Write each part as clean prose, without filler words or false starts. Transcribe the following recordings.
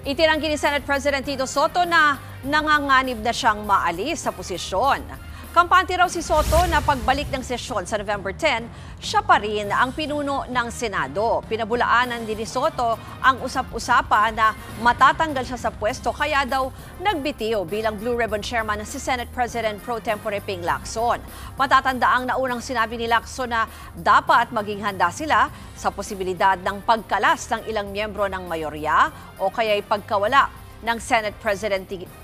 Itinanggi ni Senate President Tito Soto na nanganganib na siyang maalis sa posisyon. Kampante raw si Soto na pagbalik ng sesyon sa November 10, siya pa rin ang pinuno ng Senado. Pinabulaanan din ni Soto ang usap-usapan na matatanggal siya sa pwesto kaya daw nagbitiw bilang Blue Ribbon Chairman si Senate President Pro Tempore Ping Lacson. Matatandaang naunang sinabi ni Lacson na dapat maging handa sila sa posibilidad ng pagkalas ng ilang miyembro ng mayorya o kaya'y pagkawala ng Senate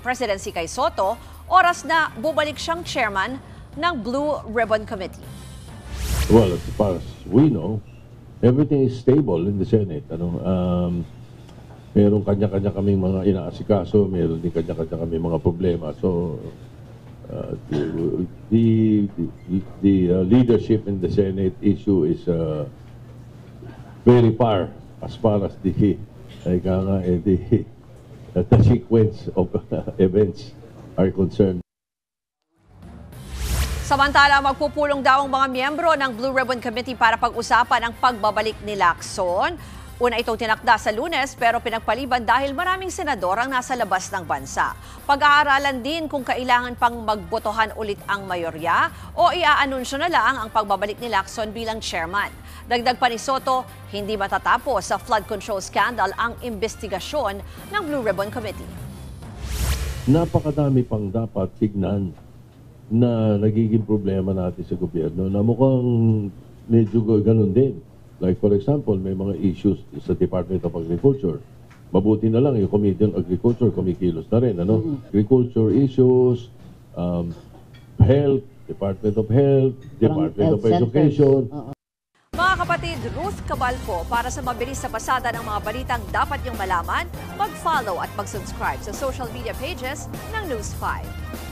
presidency kay Soto, oras na bumalik siyang chairman ng Blue Ribbon Committee. Well, as far as we know, everything is stable in the Senate. Meron kanya-kanya kaming mga inaasikaso, meron din kanya-kanya kaming mga problema. So, the leadership in the Senate issue is very far as the sequence of events are concerned. Samantala, magpupulong daw ang mga miyembro ng Blue Ribbon Committee para pag-usapan ang pagbabalik ni Lacson. Una itong tinakda sa Lunes pero pinagpaliban dahil maraming senador ang nasa labas ng bansa. Pag-aaralan din kung kailangan pang magbotohan ulit ang mayorya o iaanunsyo na lang ang pagbabalik ni Lacson bilang chairman. Dagdag pa ni Soto, hindi matatapos sa flood control scandal ang investigasyon ng Blue Ribbon Committee. Napakadami pang dapat tignan na nagiging problema natin sa gobyerno na mukhang medyo ganun din. Like for example, may mga issues sa Department of Agriculture. Mabuti na lang yung Committee on Agriculture, kumikilos na rin. Agriculture issues, health, Department of Health, Department of Education. Mga kapatid, Ruth Cabalco, para sa mabilis na pasada ng mga balitang dapat niyong malaman, mag-follow at mag-subscribe sa social media pages ng News 5.